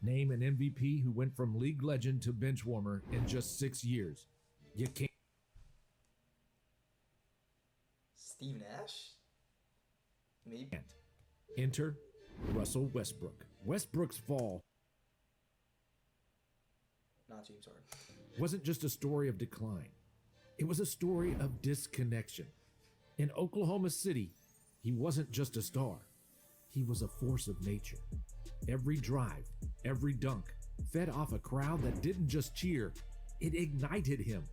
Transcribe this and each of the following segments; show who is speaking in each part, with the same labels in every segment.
Speaker 1: Name an MVP who went from league legend to bench warmer in just 6 years. You can't.
Speaker 2: Steve Nash? Maybe.
Speaker 1: Enter Russell Westbrook. Westbrook's fall
Speaker 2: Not James Harden.
Speaker 1: wasn't just a story of decline. It was a story of disconnection. In Oklahoma City, he wasn't just a star. He was a force of nature. Every drive, every dunk, fed off a crowd that didn't just cheer, it ignited him.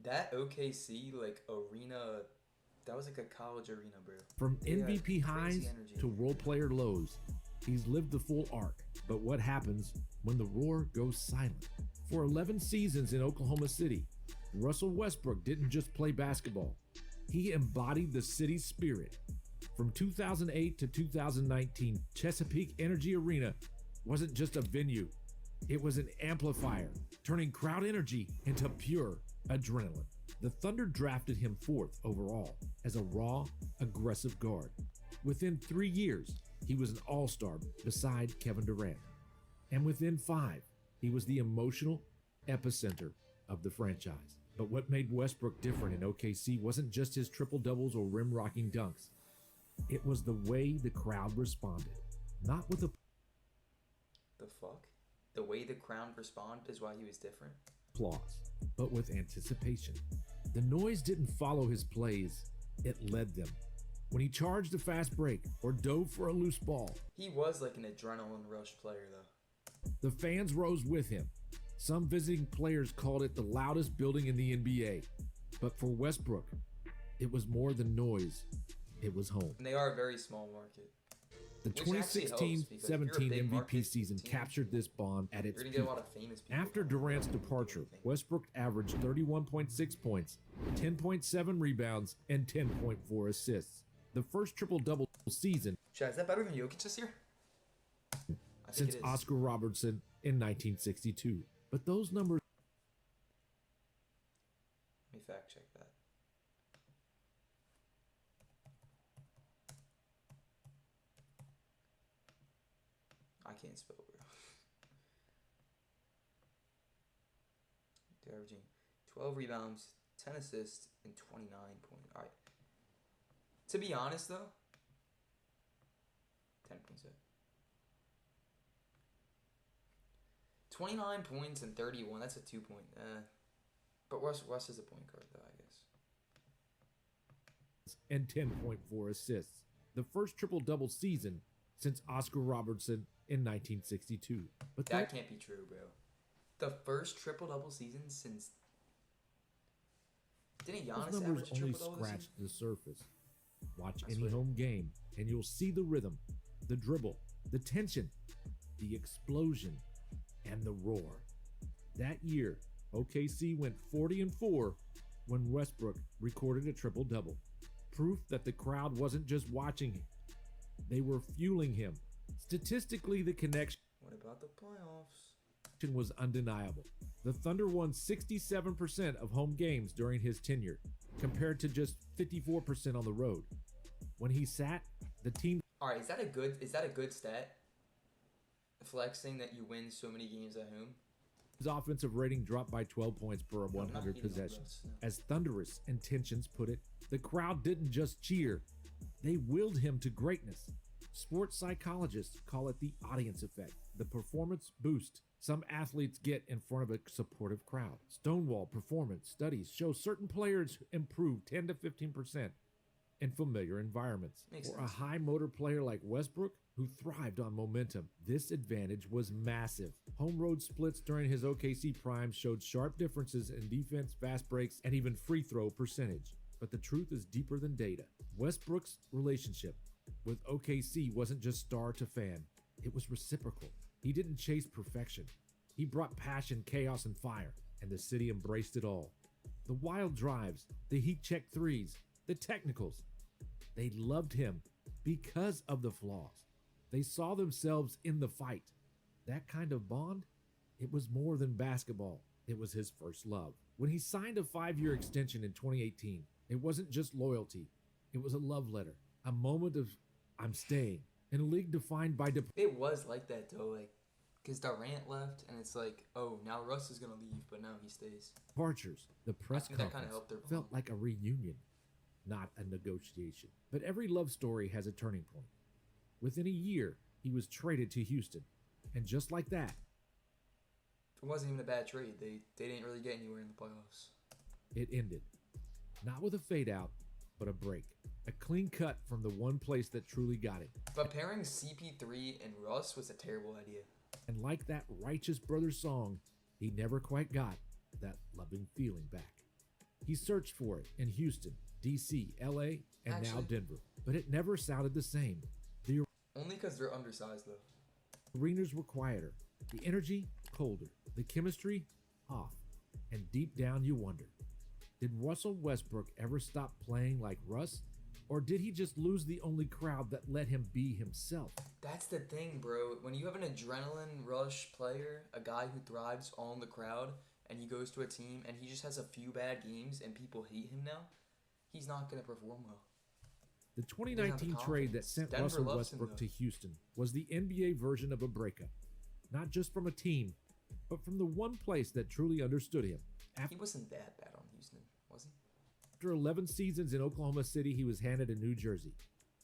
Speaker 2: That OKC arena, that was like a college arena, bro.
Speaker 1: From
Speaker 2: They had
Speaker 1: MVP
Speaker 2: crazy
Speaker 1: highs
Speaker 2: energy.
Speaker 1: to role player lows, he's lived the full arc. But what happens when the roar goes silent? For 11 seasons in Oklahoma City, Russell Westbrook didn't just play basketball. He embodied the city's spirit. From 2008 to 2019, Chesapeake Energy Arena wasn't just a venue. It was an amplifier, turning crowd energy into pure adrenaline. The Thunder drafted him 4th overall as a raw, aggressive guard. Within 3 years, he was an all-star beside Kevin Durant. And within 5, he was the emotional epicenter of the franchise. But what made Westbrook different in OKC wasn't just his triple-doubles or rim-rocking dunks. It was the way the crowd responded. Not with
Speaker 2: The fuck? The way the crowd responded is why he was different.
Speaker 1: applause, but with anticipation. The noise didn't follow his plays, it led them. When he charged a fast break or dove for a loose ball,
Speaker 2: He was like an adrenaline rush player, though.
Speaker 1: the fans rose with him. Some visiting players called it the loudest building in the NBA. But for Westbrook, it was more than noise. It was home.
Speaker 2: And they are a very small market.
Speaker 1: The
Speaker 2: Which actually helps, because if you're a
Speaker 1: 2016-17
Speaker 2: big
Speaker 1: MVP
Speaker 2: market
Speaker 1: season
Speaker 2: team,
Speaker 1: captured this bond at
Speaker 2: You're
Speaker 1: its
Speaker 2: gonna
Speaker 1: peak.
Speaker 2: get a lot of famous people.
Speaker 1: After Durant's departure, Westbrook averaged 31.6 points, 10.7 rebounds, and 10.4 assists. The first triple-double season
Speaker 2: Chad, is that better than Jokic this year? I think
Speaker 1: since
Speaker 2: it is.
Speaker 1: Oscar Robertson in 1962. But those numbers
Speaker 2: Let me fact check that. I can't spell, bro. They're averaging 12 rebounds, 10 assists, and 29 points. All right. To be honest, though, 10 points. 29 points and 31. That's a 2-point. But West is a point guard, though, I guess.
Speaker 1: and 10.4 assists. The first triple-double season since Oscar Robertson in 1962. But
Speaker 2: That can't be true, bro. The first triple-double season since... Didn't
Speaker 1: those
Speaker 2: Giannis
Speaker 1: numbers
Speaker 2: average a
Speaker 1: only
Speaker 2: triple-double this season?
Speaker 1: scratch the surface. Watch
Speaker 2: I
Speaker 1: any
Speaker 2: swear.
Speaker 1: home game, and you'll see the rhythm, the dribble, the tension, the explosion, and the roar. That year, OKC went 40-4 when Westbrook recorded a triple-double. Proof that the crowd wasn't just watching him, they were fueling him. Statistically, the connection
Speaker 2: What about the playoffs?
Speaker 1: was undeniable. The Thunder won 67% of home games during his tenure, compared to just 54% on the road. When he sat, the team
Speaker 2: All right, is that a good stat? Flexing that you win so many games at home.
Speaker 1: His offensive rating dropped by 12 points per
Speaker 2: I'm
Speaker 1: 100
Speaker 2: not eating
Speaker 1: possessions.
Speaker 2: those, no.
Speaker 1: As thunderous intentions put it, the crowd didn't just cheer, they willed him to greatness. Sports psychologists call it the audience effect, the performance boost some athletes get in front of a supportive crowd. Stonewall performance studies show certain players improve 10 to 15% in familiar environments.
Speaker 2: Makes
Speaker 1: For
Speaker 2: sense.
Speaker 1: a high motor player like Westbrook, who thrived on momentum, this advantage was massive. Home road splits during his OKC prime showed sharp differences in defense, fast breaks, and even free throw percentage. But the truth is deeper than data. Westbrook's relationship with OKC wasn't just star to fan, it was reciprocal. He didn't chase perfection. He brought passion, chaos, and fire, and the city embraced it all. The wild drives, the heat check threes, the technicals. They loved him because of the flaws. They saw themselves in the fight. That kind of bond, it was more than basketball. It was his first love. When he signed a 5-year extension in 2018, it wasn't just loyalty. It was a love letter, a moment of, I'm staying, in a league defined by
Speaker 2: It was like that though. Like Because Durant left, and it's like, oh, now Russ is gonna leave, but now he stays.
Speaker 1: departures, the press
Speaker 2: think that kinda
Speaker 1: conference
Speaker 2: helped their
Speaker 1: felt
Speaker 2: bond.
Speaker 1: like a reunion, not a negotiation. But every love story has a turning point. Within a year, he was traded to Houston. And just like that,
Speaker 2: It wasn't even a bad trade. They didn't really get anywhere in the playoffs.
Speaker 1: it ended. Not with a fade out, but a break. A clean cut from the one place that truly got him.
Speaker 2: But pairing CP3 and Russ was a terrible idea.
Speaker 1: And like that Righteous Brothers song, he never quite got that loving feeling back. He searched for it in Houston, DC, LA, and now
Speaker 2: Actually-
Speaker 1: Denver. But it never sounded the same. The
Speaker 2: Only because they're undersized, though.
Speaker 1: arenas were quieter, the energy colder, the chemistry off. And deep down you wonder, did Russell Westbrook ever stop playing like Russ? Or did he just lose the only crowd that let him be himself?
Speaker 2: That's the thing, bro. When you have an adrenaline rush player, a guy who thrives on the crowd, and he goes to a team and he just has a few bad games and people hate him now, he's not going to perform well.
Speaker 1: The
Speaker 2: He
Speaker 1: 2019
Speaker 2: doesn't have the
Speaker 1: trade that
Speaker 2: confidence.
Speaker 1: sent
Speaker 2: Denver
Speaker 1: Russell
Speaker 2: loves him,
Speaker 1: Westbrook
Speaker 2: though.
Speaker 1: to Houston was the NBA version of a breakup. Not just from a team, but from the one place that truly understood him.
Speaker 2: He wasn't that bad on Houston, was he?
Speaker 1: After 11 seasons in Oklahoma City, he was handed a New Jersey,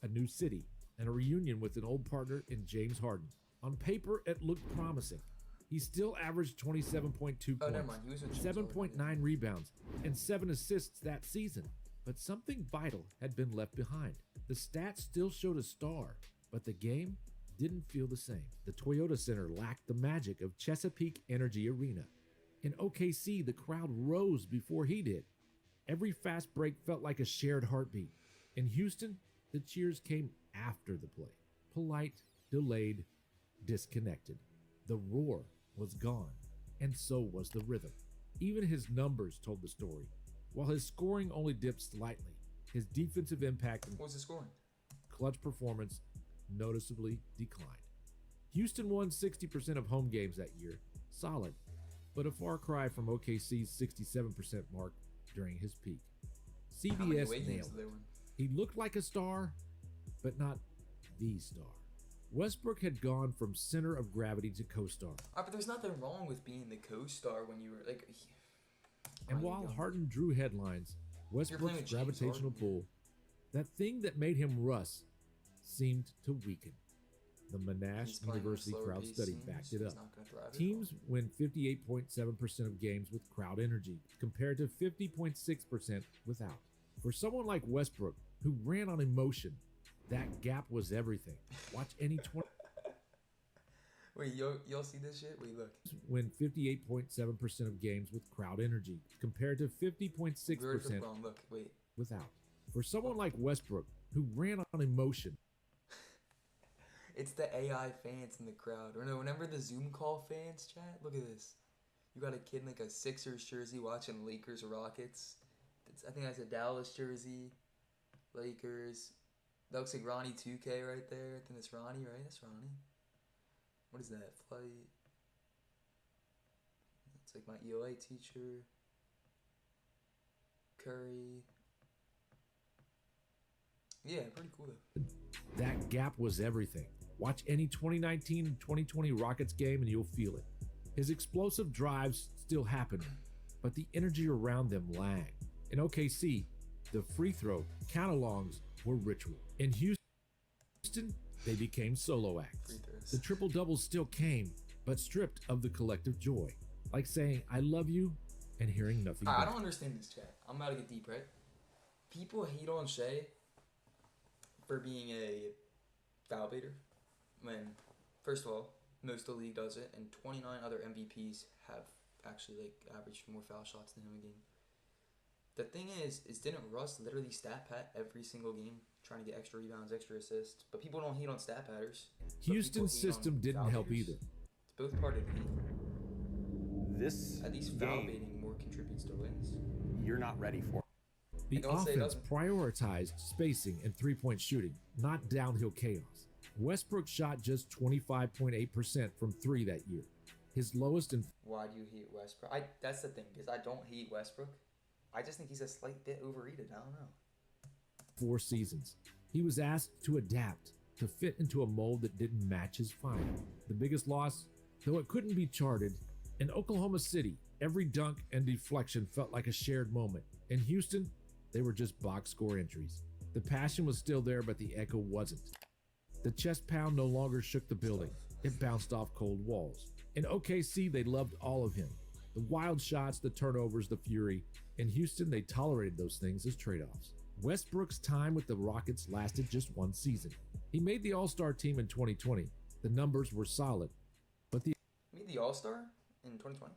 Speaker 1: a new city, and a reunion with an old partner in James Harden. On paper, it looked promising. He still averaged 27.2
Speaker 2: Oh, never
Speaker 1: points,
Speaker 2: mind. He was with James
Speaker 1: 7.9 rebounds, and 7 assists that season. But something vital had been left behind. The stats still showed a star, but the game didn't feel the same. The Toyota Center lacked the magic of Chesapeake Energy Arena. In OKC, the crowd rose before he did. Every fast break felt like a shared heartbeat. In Houston, the cheers came after the play. Polite, delayed, disconnected. The roar was gone, and so was the rhythm. Even his numbers told the story. While his scoring only dipped slightly, his defensive impact and
Speaker 2: What was the scoring?
Speaker 1: clutch performance noticeably declined. Houston won 60% of home games that year, solid, but a far cry from OKC's 67% mark during his peak.
Speaker 2: How many
Speaker 1: CBS
Speaker 2: away games
Speaker 1: nailed
Speaker 2: did they
Speaker 1: it.
Speaker 2: win?
Speaker 1: He looked like a star, but not the star. Westbrook had gone from center of gravity to co-star.
Speaker 2: But there's nothing wrong with being the co-star when you were like.
Speaker 1: And while Harden drew headlines, Westbrook's
Speaker 2: with James
Speaker 1: gravitational
Speaker 2: Harden.
Speaker 1: pull, that thing that made him Russ, seemed to weaken. The
Speaker 2: He's
Speaker 1: Monash
Speaker 2: playing
Speaker 1: University
Speaker 2: slower
Speaker 1: crowd
Speaker 2: pace
Speaker 1: study
Speaker 2: teams,
Speaker 1: backed it
Speaker 2: he's
Speaker 1: up.
Speaker 2: not gonna thrive as
Speaker 1: Teams win 58.7% of games with crowd energy, compared to 50.6% without. For someone like Westbrook, who ran on emotion, that gap was everything. Watch any 20
Speaker 2: well. Wait, y'all see this shit? Wait, look.
Speaker 1: win 58.7% of games with crowd energy, compared to
Speaker 2: We already
Speaker 1: 50.6%
Speaker 2: flipped wrong. Look, wait.
Speaker 1: without. For someone like Westbrook, who ran on emotion,
Speaker 2: It's the AI fans in the crowd. Or no, remember the Zoom call fans, chat? Look at this. You got a kid in like a Sixers jersey watching Lakers Rockets. I think that's a Dallas jersey. Lakers. That looks like Ronnie 2K right there. I think that's Ronnie, right? That's Ronnie. What is that? Flight. It's like my EOA teacher. Curry. Yeah, pretty cool though.
Speaker 1: that gap was everything. Watch any 2019 and 2020 Rockets game and you'll feel it. His explosive drives still happen, but the energy around them lagged. In OKC, the free throw count-alongs were ritual. In Houston, they became solo acts.
Speaker 2: Free throws.
Speaker 1: The triple-doubles still came, but stripped of the collective joy. Like saying, I love you, and hearing nothing
Speaker 2: I
Speaker 1: back.
Speaker 2: don't understand this chat. I'm about to get deep, right? People hate on Shea for being a foul baiter when, first of all, most of the league does it, and 29 other MVPs have actually like averaged more foul shots than him a game. The thing is didn't Russ literally stat pat every single game, trying to get extra rebounds, extra assists? But people don't hate on stat patters. but people
Speaker 1: Houston's
Speaker 2: hate on
Speaker 1: system didn't
Speaker 2: foul
Speaker 1: help
Speaker 2: baiters.
Speaker 1: either.
Speaker 2: It's both part of the game.
Speaker 3: This
Speaker 2: At least foul
Speaker 3: game,
Speaker 2: baiting more contributes to wins.
Speaker 3: you're not ready for.
Speaker 1: The
Speaker 2: And don't say it
Speaker 1: offense
Speaker 2: doesn't.
Speaker 1: prioritized spacing and three-point shooting, not downhill chaos. Westbrook shot just 25.8% from three that year, his lowest in
Speaker 2: Why do you hate Westbrook? That's the thing, because I don't hate Westbrook. I just think he's a slight bit overrated. I don't know.
Speaker 1: 4 seasons. He was asked to adapt, to fit into a mold that didn't match his fire. The biggest loss, Though it couldn't be charted, in Oklahoma City, every dunk and deflection felt like a shared moment. In Houston, they were just box score entries. The passion was still there, but the echo wasn't. The chest pound no longer shook the building. It bounced off cold walls. In OKC, they loved all of him. The wild shots, the turnovers, the fury. In Houston, they tolerated those things as trade-offs. Westbrook's time with the Rockets lasted just one season. He made the All-Star team in 2020. The numbers were solid, but the
Speaker 2: Made the All-Star in 2020?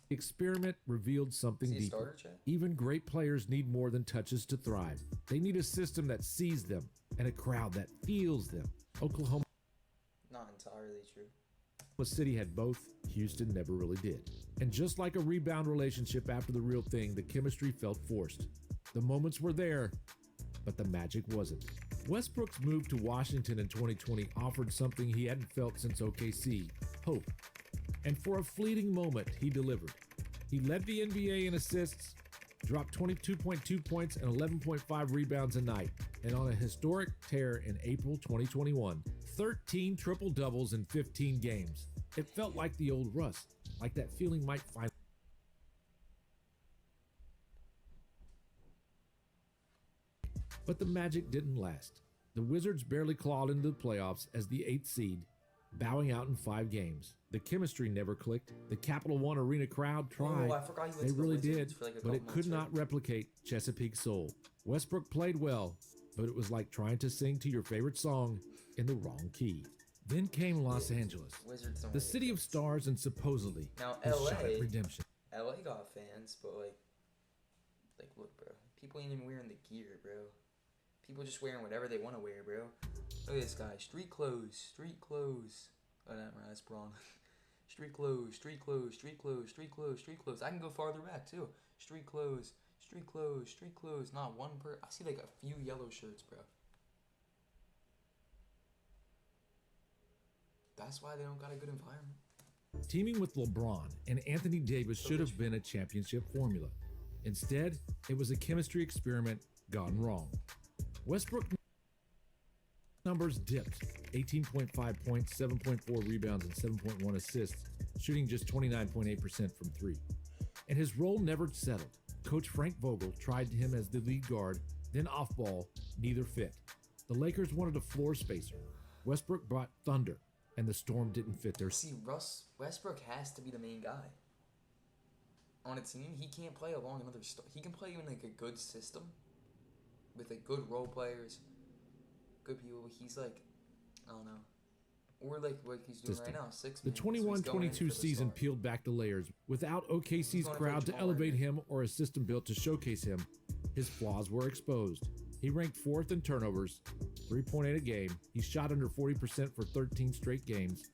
Speaker 1: experiment revealed something
Speaker 2: Is he a
Speaker 1: deeper.
Speaker 2: starter, Chad?
Speaker 1: Even great players need more than touches to thrive. They need a system that sees them and a crowd that feels them. Oklahoma
Speaker 2: Not entirely true.
Speaker 1: City had both. Houston never really did. And just like a rebound relationship after the real thing, the chemistry felt forced. The moments were there, but the magic wasn't. Westbrook's move to Washington in 2020 offered something he hadn't felt since OKC: hope. And for a fleeting moment, he delivered. He led the NBA in assists, dropped 22.2 points and 11.5 rebounds a night, and on a historic tear in April 2021, 13 triple-doubles in 15 games. It felt like the old Russ, like that feeling might finally. But the magic didn't last. The Wizards barely clawed into the playoffs as the 8th seed, bowing out in 5 games. The chemistry never clicked. The Capital One Arena crowd tried.
Speaker 2: Oh, I forgot he went
Speaker 1: They
Speaker 2: to the
Speaker 1: really
Speaker 2: Wizards
Speaker 1: did,
Speaker 2: for like a
Speaker 1: but
Speaker 2: couple
Speaker 1: it could
Speaker 2: months,
Speaker 1: not
Speaker 2: right?
Speaker 1: replicate Chesapeake's soul. Westbrook played well, but it was like trying to sing to your favorite song in the wrong key. Then came Los Angeles,
Speaker 2: Wizards don't
Speaker 1: the
Speaker 2: really
Speaker 1: city
Speaker 2: get
Speaker 1: of stars and supposedly
Speaker 2: Now,
Speaker 1: his shot at
Speaker 2: LA
Speaker 1: redemption.
Speaker 2: LA got fans, but like look, bro. People ain't even wearing the gear, bro. People just wearing whatever they want to wear, bro. Look at this guy. Street clothes, street clothes. Oh, no, that's wrong. Street clothes, street clothes, street clothes, street clothes, street clothes. I can go farther back too. Street clothes, street clothes, street clothes. Not one per. I see like a few yellow shirts, bro. That's why they don't got a good environment.
Speaker 1: Teaming with LeBron and Anthony Davis should have been a championship formula. Instead, it was a chemistry experiment gone wrong. Westbrook numbers dipped: 18.5 points, 7.4 rebounds, and 7.1 assists, shooting just 29.8% from 3. And his role never settled. Coach Frank Vogel tried him as the lead guard, then off ball, neither fit. The Lakers wanted a floor spacer. Westbrook brought thunder, and the storm didn't fit their
Speaker 2: See, Westbrook has to be the main guy. On a team, he can't play along another star. He can play in like a good system with like good role players, good people. He's like, I don't know, or like what he's doing right now, 6
Speaker 1: The
Speaker 2: man. So he's going in
Speaker 1: 21-22
Speaker 2: for the
Speaker 1: season
Speaker 2: star.
Speaker 1: peeled back the layers. Without OKC's
Speaker 2: He's going for
Speaker 1: crowd to
Speaker 2: Jamal
Speaker 1: elevate
Speaker 2: Murray.
Speaker 1: him or a system built to showcase him, his flaws were exposed. He ranked 4th in turnovers, 3.8 a game. He shot under 40% for 13 straight games.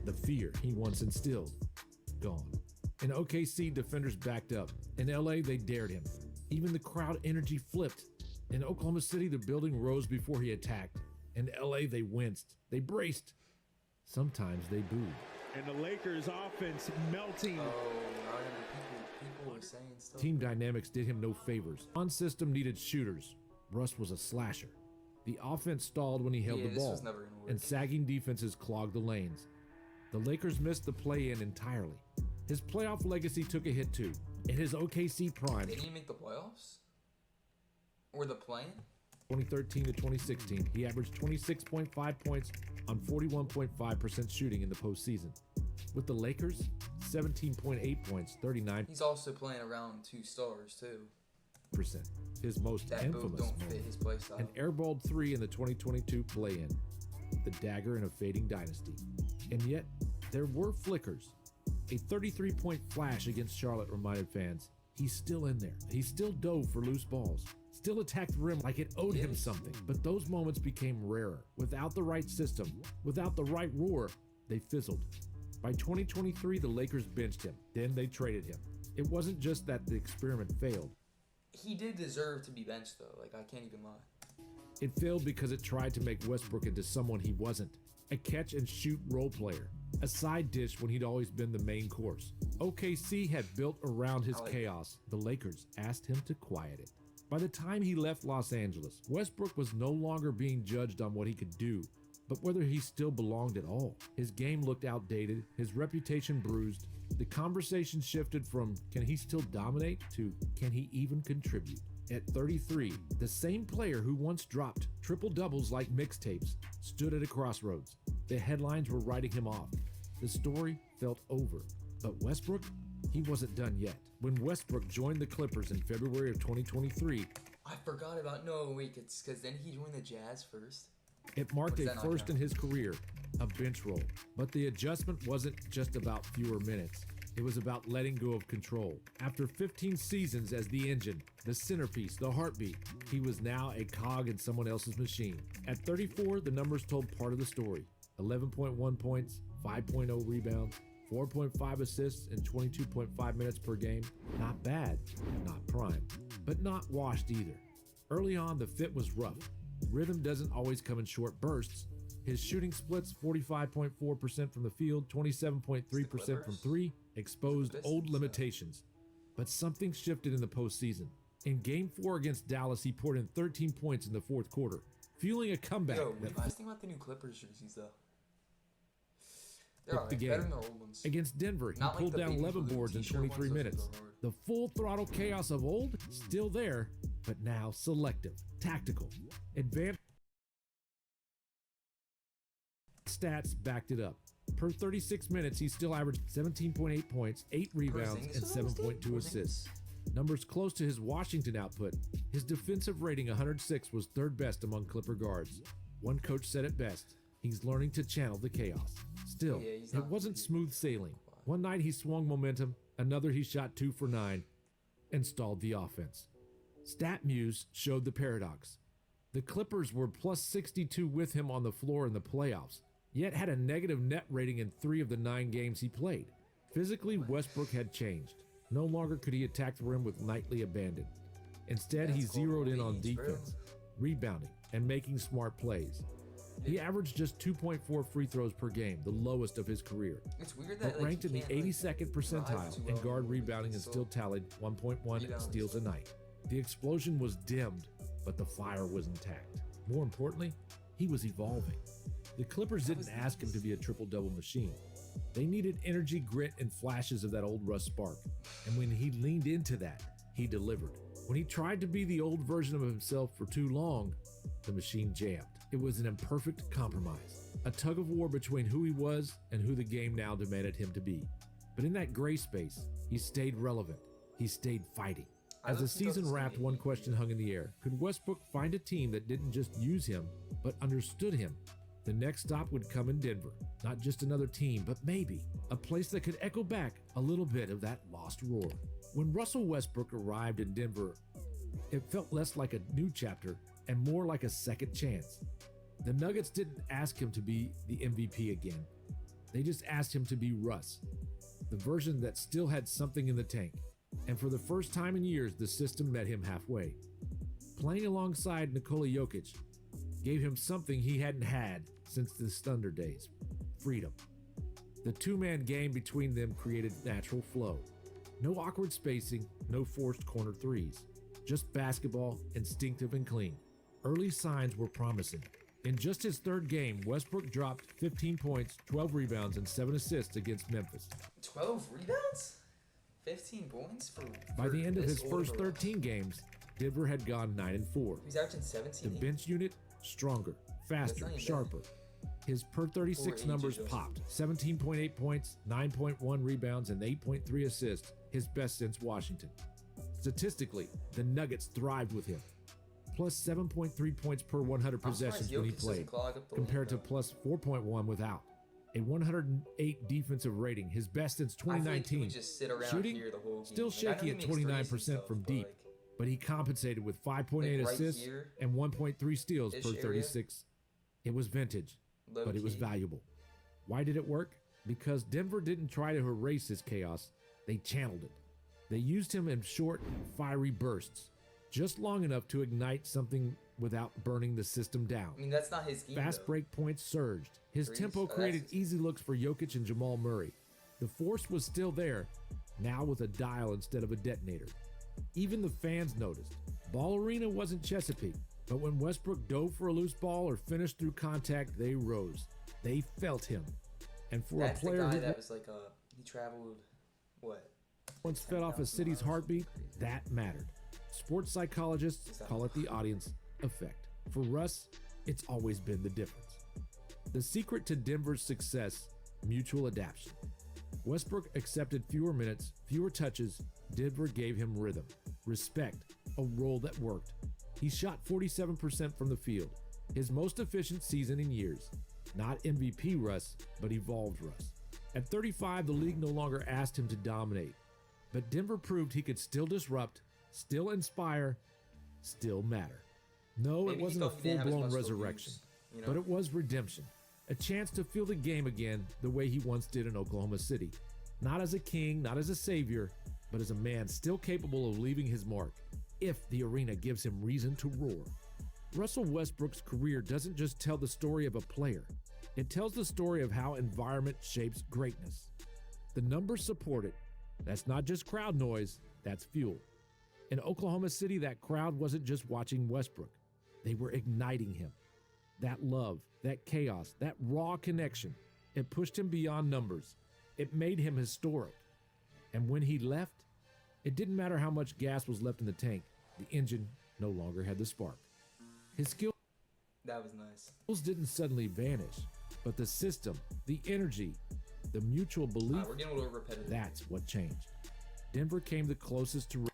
Speaker 1: The fear he once instilled, gone. In OKC, defenders backed up. In LA, they dared him. Even the crowd energy flipped. In Oklahoma City, the building rose before he attacked. In LA, they winced. They braced. Sometimes they booed.
Speaker 3: And the Lakers offense melting.
Speaker 2: Oh, I remember people were saying stuff.
Speaker 1: Team dynamics did him no favors. On system needed shooters. Russ was a slasher. The offense stalled when he held
Speaker 2: Yeah,
Speaker 1: the
Speaker 2: this
Speaker 1: ball,
Speaker 2: was never gonna work.
Speaker 1: and sagging defenses clogged the lanes. The Lakers missed the play-in entirely. His playoff legacy took a hit too. In his OKC prime,
Speaker 2: They didn't make the playoffs, or the play-in.
Speaker 1: 2013 to 2016, he averaged 26.5 points on 41.5% shooting in the postseason. With the Lakers, 17.8 points, 39%.
Speaker 2: He's also playing around 2 stars too.
Speaker 1: His most
Speaker 2: That both
Speaker 1: infamous
Speaker 2: don't fit
Speaker 1: moment,
Speaker 2: his play style.
Speaker 1: an airballed 3 in the 2022 play-in, the dagger in a fading dynasty. And yet, there were flickers. A 33-point flash against Charlotte reminded fans he's still in there. He still dove for loose balls, still attacked the rim like it owed him
Speaker 2: Yes.
Speaker 1: something. But those moments became rarer. Without the right system, without the right roar, they fizzled. By 2023, the Lakers benched him. Then they traded him. It wasn't just that the experiment failed.
Speaker 2: He did deserve to be benched, though. Like, I can't even lie.
Speaker 1: It failed because it tried to make Westbrook into someone he wasn't. A catch-and-shoot role player. A side dish when he'd always been the main course. OKC had built around his chaos. The Lakers asked him to quiet it. By the time he left Los Angeles, Westbrook was no longer being judged on what he could do, but whether he still belonged at all. His game looked outdated, his reputation bruised. The conversation shifted from can he still dominate to can he even contribute? At 33, the same player who once dropped triple-doubles like mixtapes stood at a crossroads. The headlines were writing him off. The story felt over. But Westbrook, he wasn't done yet. When Westbrook joined the Clippers in February of 2023,
Speaker 2: I forgot about, no, wait, it's because then he joined the Jazz first.
Speaker 1: it marked
Speaker 2: Or does
Speaker 1: a
Speaker 2: that not
Speaker 1: first
Speaker 2: count?
Speaker 1: in his career, a bench role. But the adjustment wasn't just about fewer minutes. It was about letting go of control. After 15 seasons as the engine, the centerpiece, the heartbeat, he was now a cog in someone else's machine. At 34, the numbers told part of the story. 11.1 points, 5.0 rebounds, 4.5 assists in 22.5 minutes per game. Not bad, not prime, but not washed either. Early on, the fit was rough. Rhythm doesn't always come in short bursts. His shooting splits 45.4% from the field, 27.3% from three, exposed old limitations. But something shifted in the postseason. In Game 4 against Dallas, he poured in 13 points in the fourth quarter, fueling a comeback
Speaker 2: Yo,
Speaker 1: that
Speaker 2: I was thinking about the new Clippers jerseys, though. They're
Speaker 1: flipped the
Speaker 2: alright, better
Speaker 1: game.
Speaker 2: than the old ones.
Speaker 1: Against Denver, he
Speaker 2: Not like
Speaker 1: pulled
Speaker 2: the
Speaker 1: down
Speaker 2: baby
Speaker 1: 11
Speaker 2: blue
Speaker 1: boards in
Speaker 2: t-shirt ones,
Speaker 1: 23
Speaker 2: those
Speaker 1: minutes.
Speaker 2: go hard.
Speaker 1: The full throttle chaos of old, still there, but now selective, tactical, advanced stats backed it up. Per 36 minutes, he still averaged 17.8 points, 8 rebounds, and 7.2 assists. Numbers close to his Washington output. His defensive rating, 106, was third best among Clipper guards. One coach said it best: he's learning to channel the chaos. Still,
Speaker 2: Yeah, he's
Speaker 1: it
Speaker 2: not
Speaker 1: wasn't
Speaker 2: gonna be-
Speaker 1: smooth sailing. One night he swung momentum, another he shot 2 for 9, and stalled the offense. StatMuse showed the paradox. The Clippers were plus 62 with him on the floor in the playoffs, yet had a negative net rating in 3 of the 9 games he played. Physically, Westbrook had changed. No longer could he attack the rim with nightly abandon. Instead, he
Speaker 2: That's called
Speaker 1: zeroed in on
Speaker 2: rage, bro.
Speaker 1: defense, rebounding, and making smart plays. He averaged just 2.4 free throws per game, the lowest of his career,
Speaker 2: It's weird that
Speaker 1: but
Speaker 2: like,
Speaker 1: ranked
Speaker 2: you
Speaker 1: in the
Speaker 2: can't, like,
Speaker 1: 82nd
Speaker 2: drive
Speaker 1: percentile
Speaker 2: too
Speaker 1: in
Speaker 2: well,
Speaker 1: guard
Speaker 2: like,
Speaker 1: rebounding and
Speaker 2: so-
Speaker 1: still tallied 1.1
Speaker 2: Rebounds.
Speaker 1: steals a night. The explosion was dimmed, but the fire was intact. More importantly, he was evolving. The Clippers didn't ask him to be a triple-double machine. They needed energy, grit, and flashes of that old Russ spark. And when he leaned into that, he delivered. When he tried to be the old version of himself for too long, the machine jammed. It was an imperfect compromise, a tug of war between who he was and who the game now demanded him to be. But in that gray space, he stayed relevant. He stayed fighting.
Speaker 2: I
Speaker 1: As the
Speaker 2: don't think
Speaker 1: season
Speaker 2: that's
Speaker 1: wrapped,
Speaker 2: gonna
Speaker 1: one
Speaker 2: be-
Speaker 1: question hung in the air. Could Westbrook find a team that didn't just use him, but understood him? The next stop would come in Denver. Not just another team, but maybe a place that could echo back a little bit of that lost roar. When Russell Westbrook arrived in Denver, it felt less like a new chapter and more like a second chance. The Nuggets didn't ask him to be the MVP again. They just asked him to be Russ, the version that still had something in the tank. And for the first time in years, the system met him halfway. Playing alongside Nikola Jokic gave him something he hadn't had since the Thunder days: freedom. The two-man game between them created natural flow. No awkward spacing, no forced corner threes. Just basketball, instinctive and clean. Early signs were promising. In just his third game, Westbrook dropped 15 points, 12 rebounds, and 7 assists against Memphis.
Speaker 2: 12 rebounds? 15 points for.
Speaker 1: By the end of
Speaker 2: this
Speaker 1: his first
Speaker 2: old of a-
Speaker 1: 13 games, Denver had gone 9-4.
Speaker 2: He's averaging
Speaker 1: The
Speaker 2: 17.
Speaker 1: bench unit, stronger, faster,
Speaker 2: not even
Speaker 1: sharper. His per 36
Speaker 2: Or
Speaker 1: numbers
Speaker 2: ages.
Speaker 1: popped. 17.8 points, 9.1 rebounds, and 8.3 assists, his best since Washington. Statistically, the Nuggets thrived with him. Plus 7.3 points per 100
Speaker 2: I'm
Speaker 1: possessions
Speaker 2: surprised
Speaker 1: when he
Speaker 2: Jokic doesn't
Speaker 1: played,
Speaker 2: clog up the
Speaker 1: compared to
Speaker 2: lane, though.
Speaker 1: plus 4.1 without. A 108 defensive rating, his best since
Speaker 2: I feel like he
Speaker 1: 2019.
Speaker 2: would just sit around
Speaker 1: Shooting,
Speaker 2: here the whole game.
Speaker 1: still
Speaker 2: Like, I know
Speaker 1: shaky
Speaker 2: he
Speaker 1: at
Speaker 2: makes threes and
Speaker 1: 29% from
Speaker 2: stuff, but,
Speaker 1: deep,
Speaker 2: like,
Speaker 1: but he compensated with 5.8
Speaker 2: Like right
Speaker 1: assists
Speaker 2: here,
Speaker 1: and 1.3 steals
Speaker 2: ish
Speaker 1: per
Speaker 2: area.
Speaker 1: 36. It was vintage,
Speaker 2: low
Speaker 1: but it was
Speaker 2: key.
Speaker 1: valuable. Why did it work? Because Denver didn't try to erase his chaos, they channeled it. They used him in short, fiery bursts, just long enough to ignite something without burning the system down.
Speaker 2: I mean, that's not his scheme,
Speaker 1: Fast
Speaker 2: though.
Speaker 1: break points surged. His
Speaker 2: Threes?
Speaker 1: tempo
Speaker 2: Oh, that's
Speaker 1: created
Speaker 2: his-
Speaker 1: easy looks for Jokic and Jamal Murray. The force was still there, now with a dial instead of a detonator. Even the fans noticed. Ball Arena wasn't Chesapeake, but when Westbrook dove for a loose ball or finished through contact, they rose. They felt him. And for
Speaker 2: That's
Speaker 1: a player
Speaker 2: the guy
Speaker 1: who
Speaker 2: that was like he traveled, what?
Speaker 1: once fed off a
Speaker 2: 10,000
Speaker 1: city's
Speaker 2: miles,
Speaker 1: heartbeat,
Speaker 2: crazy.
Speaker 1: that mattered. Sports psychologists call it the audience effect. For Russ, it's always been the difference. The secret to Denver's success, mutual adaptation. Westbrook accepted fewer minutes, fewer touches. Denver gave him rhythm, respect, a role that worked. He shot 47% from the field, his most efficient season in years. Not MVP Russ, but evolved Russ. At 35, the league no longer asked him to dominate, but Denver proved he could still disrupt, still inspire, still matter. No,
Speaker 2: Maybe
Speaker 1: it
Speaker 2: he
Speaker 1: wasn't a
Speaker 2: thought he didn't have as
Speaker 1: full-blown
Speaker 2: much to
Speaker 1: resurrection,
Speaker 2: lose, you know?
Speaker 1: but it was redemption. A chance to feel the game again the way he once did in Oklahoma City. Not as a king, not as a savior, but as a man still capable of leaving his mark, if the arena gives him reason to roar. Russell Westbrook's career doesn't just tell the story of a player. It tells the story of how environment shapes greatness. The numbers support it. That's not just crowd noise, that's fuel. In Oklahoma City, that crowd wasn't just watching Westbrook. They were igniting him. That love, that chaos, that raw connection, it pushed him beyond numbers. It made him historic. And when he left, it didn't matter how much gas was left in the tank. The engine no longer had the spark. His skills
Speaker 2: That was nice.
Speaker 1: didn't suddenly vanish, but the system, the energy, the mutual belief,
Speaker 2: We're getting a little repetitive.
Speaker 1: that's what changed. Denver came the closest to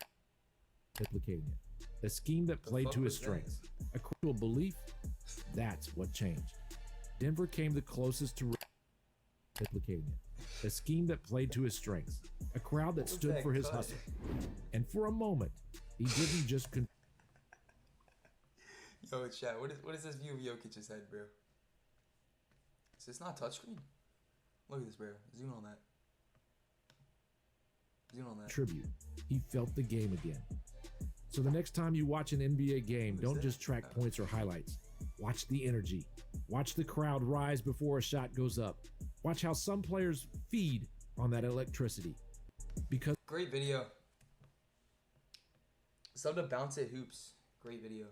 Speaker 1: replicating it. A scheme that played
Speaker 2: fuck
Speaker 1: to his
Speaker 2: was that?
Speaker 1: strengths. A cruel belief, that's what changed. Denver came the closest to replicating it. A scheme that played to his strengths. A crowd that
Speaker 2: What was
Speaker 1: stood
Speaker 2: that
Speaker 1: for his
Speaker 2: cut?
Speaker 1: hustle. And for a moment, he didn't just
Speaker 2: Yo, chat, what is this view of Jokic's head, bro? Is this not touchscreen? Look at this, bro. Zoom on that. Zoom on that.
Speaker 1: contribute. He felt the game again. So the next time you watch an NBA game, don't just track points or highlights. Watch the energy. Watch the crowd rise before a shot goes up. Watch how some players feed on that electricity. Because
Speaker 2: Great video. Sub to Bounce It Hoops. Great video.